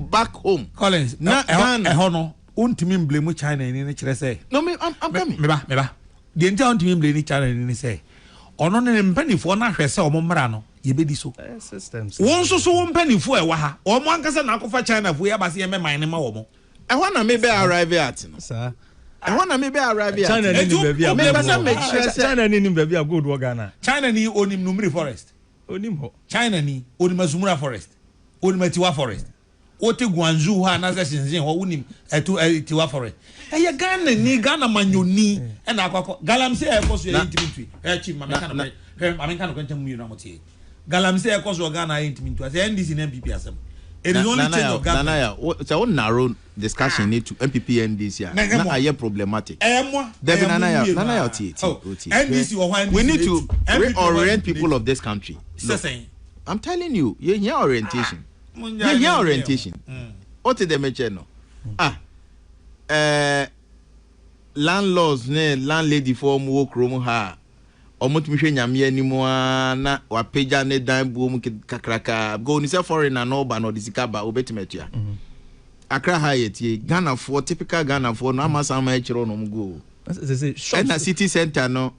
back home. Collins, na no untimi blame China ni kire say. No me I'm coming. Me ba. The entire untimi blame China ni say. Ono ne mpanifo na hwese omo mra no ye bedi so. Systems. Won so mpanifo e wa ha. Omo ankasa na akofa China fo ya ba se ye me mine ma wo mo. E ho na me be arrive at no. Sir. I want to maybe Arabia. China ni baby a China ni baby a good Ghana. China ni onim Numri forest. Onim ho. China ni onim Azumura forest. Onim Tiwa forest. Ote Guangzhou ha na Shenzhen ho unim etu Tiwa forest. Eye Ghana ni Ghana manyoni e na akwa galamse e koso e intimate. Chief Mameka no Mameka no kwenta mu na motie. Galamse e koso Ghana e intimate. As NDC na MPP asem. It is only change of government. It's a narrow discussion need to MPP NDC. Now are problematic. We need to reorient people of this country. Look, I'm telling you, you hear orientation. You hear orientation. What did they mention? Landlords, landlady for work room ha. Omutmishe nyamye anymore na wapeja ne dan boom kakraka go ni say foreigner no ba no disikaba obetimetua Accra Hayeti Ghana for typical Ghana for no amasama e chiro no go and na city center no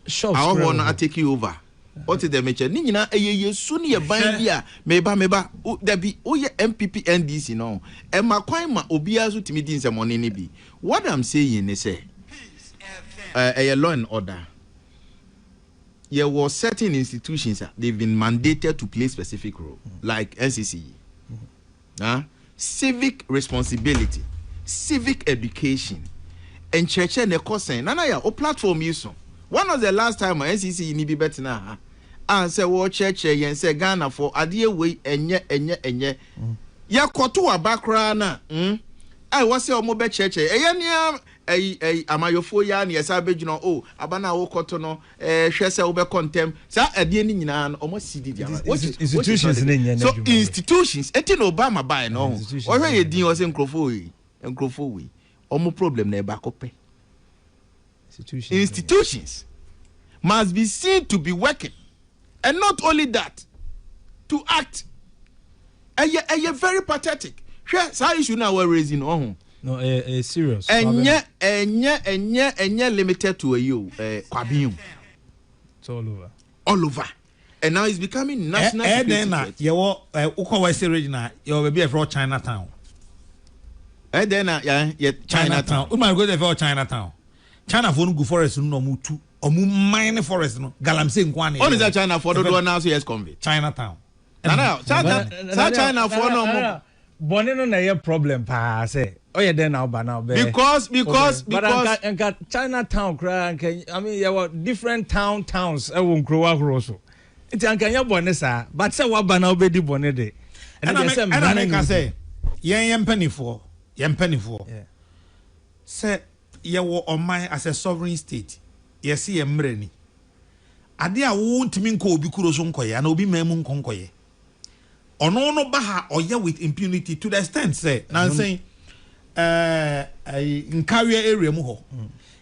shops I want to take you over what is the meche ni nyina eyeye su ne ye ban bia meba da bi oye MPP NDC no e makwan ma obia so timi din semone ne bi what I'm saying is say a law and order. There were certain institutions they've been mandated to play specific role, like NCC. Civic responsibility, civic education, and church and the concern. Nana o platform use. One of the last time NCC ni be better na. And say wo church and say Ghana for adie way enye. Ya koto abakra na. I was say omo be church amayofo ya na yesa bejuno abana wo koto no hwese wo be contem sa adie ni nyina no omo sidi dia institutions so institutions eti no Obama buy no o hwe ye din o se nkrofo we omo problem na e ba kope institutions must be seen to be working and not only that to act a very pathetic hwe sa issue na we raising no serious enye limited to kwabin it's all over and now it's becoming national then you ukwa say regional you be for Chinatown then Chinatown we might go there for Chinatown China for go forest no mutu omu mine forest no galamse nkwane all is that China for do now so yes convey Chinatown China for no Bonne no na problem pa say oye den na oba na because Chinatown cry I mean you were different towns e won kro ahoro so it anka nya bonne sa but say wa ba na obedi bonne de and I say yen penifo say ye wo oman as a sovereign state yes ye mre ni ade a wo ntimi nko obi kuro so nkoye na obi mamu nkonkoye ono no baha oye with impunity to the extent say na saying in career area mu ho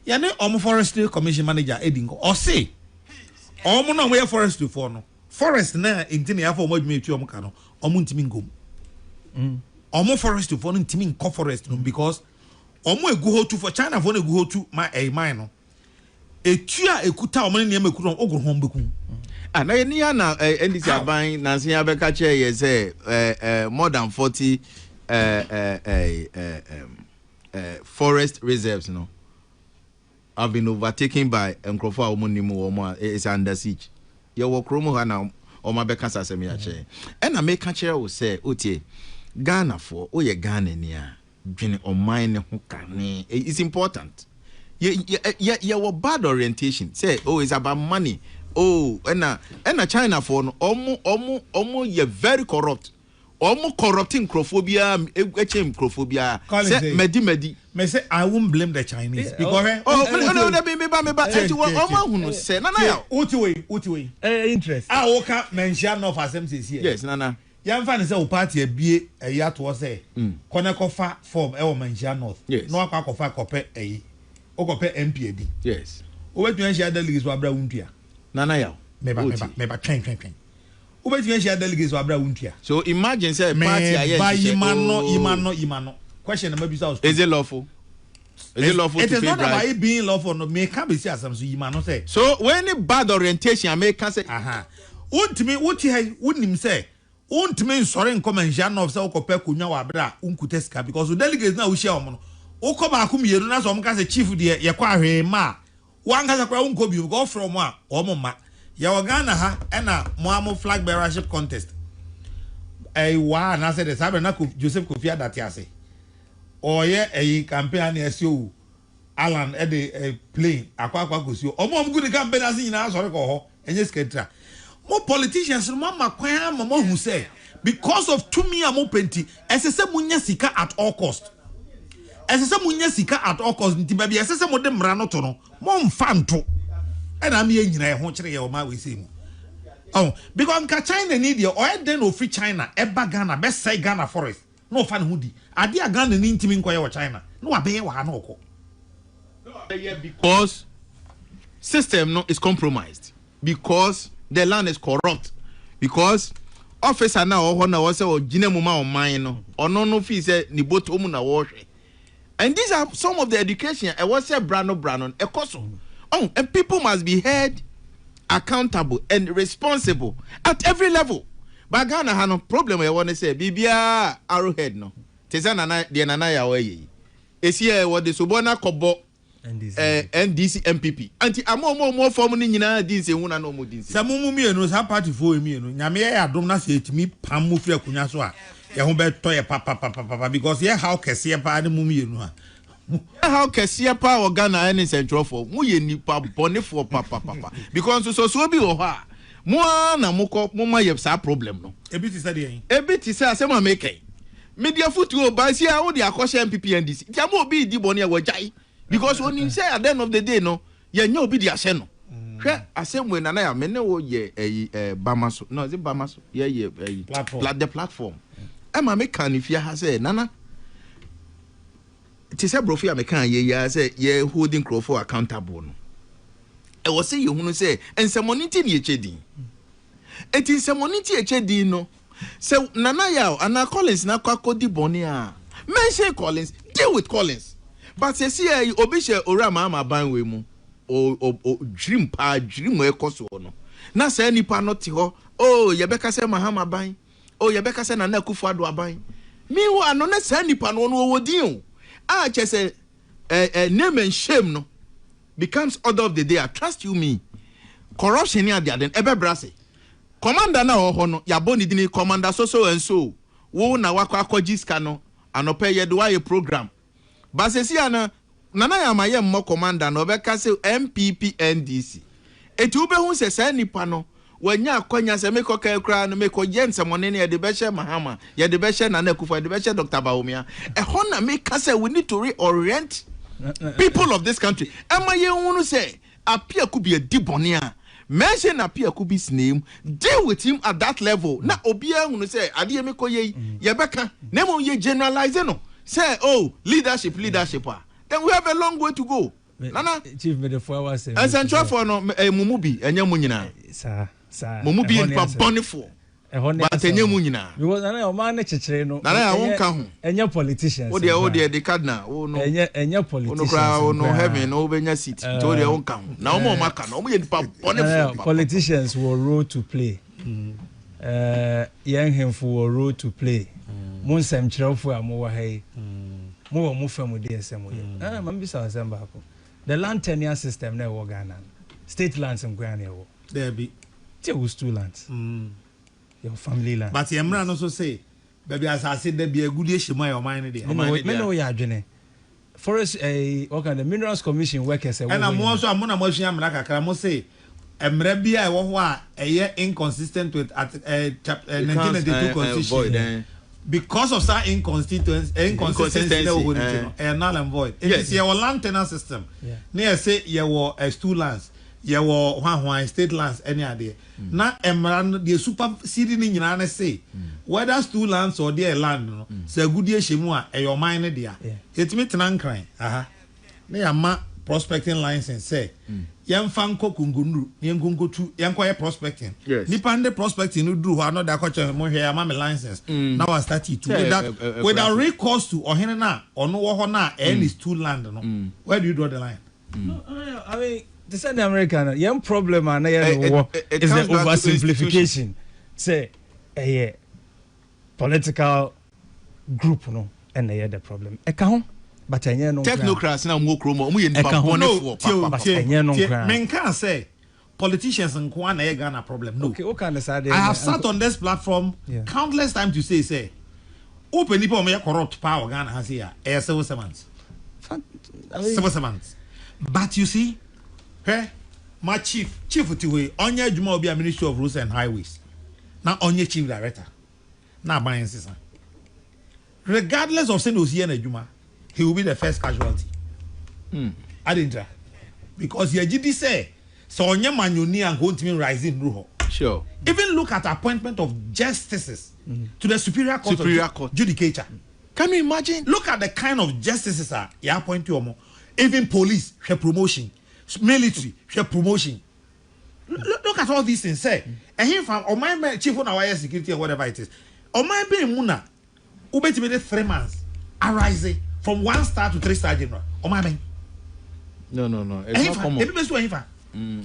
ya ne omo forestry commission manager edingo o say omo no we forestry for no forest na intini ya for mo dwuma etu omo ka no omo ntimi ngom omo forestry for no ntimi nko forest no because omo egu ho tu for China for no egu ho tu ma mine no etu a ekuta omo ne ma ekuta ogro ho mbeku na ni ya na NDC aban na nsia be ka che ye say more than 40 forest reserves no have been overtaken by Nkrofo Omunimu is under siege. Your work room na oma be kasa asem ya che e na me ka che wo say otie Ghana for oye Ghana ni a dwene oman ne ho kane it's important ye bad orientation say it's about money and China for no omo ye very corrupt corrupting Nkrofobia Nkrofobia say medi me say I won't blame the Chinese because me say nana uti interest woka mention of assemblies here yes nana yan fa ne say o party abie eya to say konekofa form e wo mention north no akwakofa kope okope MPD yes o wetu yan share delegates wa bra wuntua nana ya meba twen ubeti yan share delegates wa bra wuntua so imagine say party aye imano question na maybe say is it lawful it is not about it being lawful no me can be see asam so imano say so when bad orientation American say untimi wuti hay unim say untimi nsore nkomanhia no say okopa kunwa wa bra unkuteska because the delegates na wo share omo no Oko ba ku mienu na so mo ka say chief de ye kwa hwe ma wan ka sakwa unko bi go from a o mo ma ye wo Ghana ha e na mo am flag bearership contest wa na say the sabe na Joseph Kofi Adate ase o ye campaign na SO Alan e de plane akwa gosi o mo good campaign as nyina so re ko ho enye sketra mo politicians mo makwan mo hu say because of tumi amo penti esese munya sika at all cost esese munya sika at all cost nti ba bia esese mo de mra no to no mo mfa nto e na me nyina e ho kire ye o ma we say mu oh because nka China need the oil den no free China e ba Ghana be say Ghana forest no fa ne ho di ade a Ghana ni ntimi nkoye wo China no wa be ye wa ha no ko because system no is compromised because the land is corrupt because officer na ho na wo say o gina mu ma o man no ono no fi say ni boto mu na wo hwe and these are some of the education I was say brano ekoso oh and people must be held accountable and responsible at every level but Ghana ha no problem I want to say bibia arrowhead no teza na de na ya wa yi esi e wo de sobona kobo NDC MPP anti amo form ni nyina di nse hu na no mo di nse samumu mienu sa party for mienu nyame ya adom na se etimi pam mu fi akunya so a ye ho be to ye papa because ye how kese pa ne mu mienu a how kese pa o Ghana any central for mu ye nipa bone for papa because so bi wo ha mo na mo ma ye sa problem no ebi ti say dey ebi ti say asema make media football ba si a wo di akoshe MPP NDC ti amo obi di bone e wo jai because when you say at the end of the day no ye nya obi di ase no hwe asem we na ya me ne wo ye bamaso no is it bamaso ye the platform e ma me kan ifia ha say nana ti say brofi am kan ye ya say ye holding Crawford accountable no e wo say ye hunu say ensemoniti ni echedi eti ensemoniti echedi no say nana ya ana Collins na kwakodi boni a mention Collins deal with Collins. But say see obi she ora ma ban we mu o dream e koso no na say nipa no te ho oh ye beka say mahama ban oh ye beka say na Akufo Addo aban me wo ano na say nipa no no wodin o a che say name and shame no becomes order of the day. I trust you me corruption ni ade aden ebe brase commander na ho no ya boni dini commander so and so wo na wakwa akojiska no anope ye do a program. But see ana nana ya maye mo commander no be ka se MPP NDC eti ube hu se say nipa no wanya akonya se meko ka kra no meko yense monene ye de be she mahama ye de be she Nana Akufo ye de be she Dr. Bawumia e ho na me ka se we need to reorient people of this country am ye hu say apia ku be dibone a mention apia ku be name deal with him at that level na obia hu say ade ye meko ye ye beka na mo ye generalize no say oh leadership then we have a long way to go nana chief me the 4 hours and central for no mumubi enye mu nyina sa mumubi in pa bonifo but enye mu nyina because nana o man chechire no nana ya won ka ho enye politicians o de the cardinal o no enye politicians o no heaven o benya seat to de won ka ho na o mo maka no o ye pa bonifo politicians will role to play young him for role to play mon sem kirefo amo wa hai mo wo mo fam de esem ye mam bi sa asem ba ko the land tenure system na wo Ghana state lands in Ghana ye wo there be te wo two lands your family land but yemra no so say baby asase da bi agudi ehima your mind there me no ya adwene forest what kind of minerals commission workers and am also am na mo hwia mra kakra mo say emra bi a wo ho a eye inconsistent with at 1992 constitution because of that inconsistency null and void. It is your land tenure system. Near say you two lands, you one state lands, any idea. Now, the superseding in United say whether two lands or their land, say good year shimua, your mind there. It's me to crying. They are ma prospecting license say. Yang fanko kungunu yang kungu tu yang kwa prospecting ni pande prospecting no do ho no da kwacha mo hwe ama me license now I start it without recourse to ohene na ono wo ho na is two land no where do you draw the line no I mean the same American young problem na is the oversimplification say political group no and the problem e ka ho but enye no technocrats na mo kromo mo ye nipa bonefo papa men can say politicians nko na ye Ghana problem no okay can decide I have sat on this platform countless times to say open people me corrupt power Ghana has here civil servants but you see my chief utiwe onye adwuma obi a Ministry of Roads and Highways na onye chief director na ban sisa regardless of saying osi na adwuma he will be the first casualty adintra because ye gidi say so onye manyoni and go ntimi rising ruho sure even look at appointment of justices to the superior court judicature. Can you imagine? Look at the kind of justices are you appoint you even police her promotion military her promotion look at all these things say and him from or my chief on our security or whatever it is or my be muna ubeti 3 months arising from 1 star to 3-star general or my man no it's not common.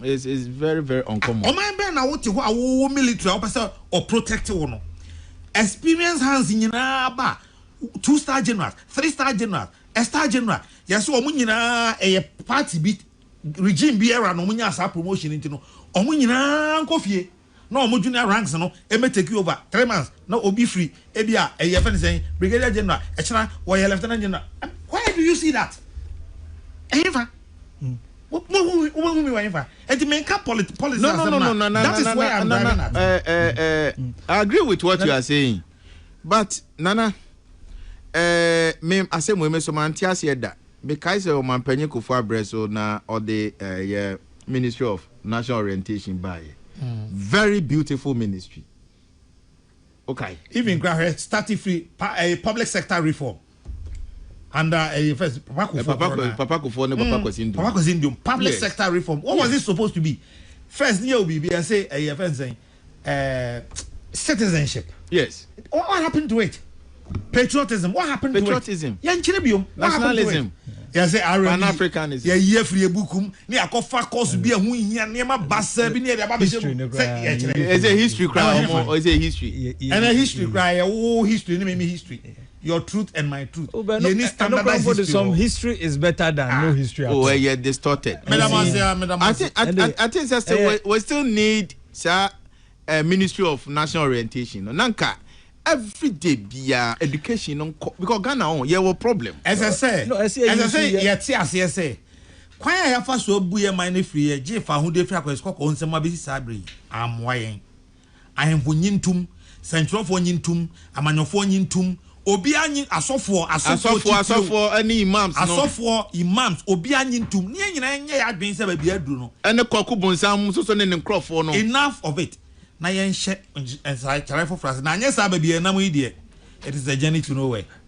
It's very very uncommon. O man be na what you military or protect one experience hands in ba 2-star generals 3-star generals a star general yes o mu nyina a party beat regime bi era no mu nya sa promotion into no o mu nyina nkofie na o mu junior ranks no e me take over 3 months na obi free e bia e ye fan say brigadier general e chena wo ye lieutenant general. Why do you see that ever what me why and make up policy no that is where I'm driving at. I agree with what you are saying but nana me asem we me so man tia se da because o man panyin Kufuor Abreso na or the Ministry of National Orientation by very beautiful ministry. Okay, even starting free public sector reform under first Papa Kufuor public sector reform. What was it supposed to be? First near be I say citizenship. Yes. What happened to it? Patriotism. What happened to it? Patriotism. Nationalism. Yes, Pan-Africanism. Yeah, free bukum. Ni akofa course bi ehun hiya nema basa bi ni e ba be Is a history cry or is a history? And a history cry, history, me history. Your truth and my truth. You need standardized history. Some history is better than no history. Yeah, distorted. I think that's we still need Ministry of National Orientation. Nanka every day be education because Ghana on your problem. As I say, yes. Why I have first so buye mine free je fa hu de free akwas kokko onsema be sabre am wayen. I am nyintum, centrofo nyintum, amanyofo nyintum, obi anyi asofo any imams no. Asofo imams obi anyintum. Ne nyina nye ya adwen se ba bi aduru no. Ene kwaku bonsam so ne nkrofo no. Enough of it. Na yen hye ensai chare for France na anya sa ba bi enam yi de. It is a journey to nowhere.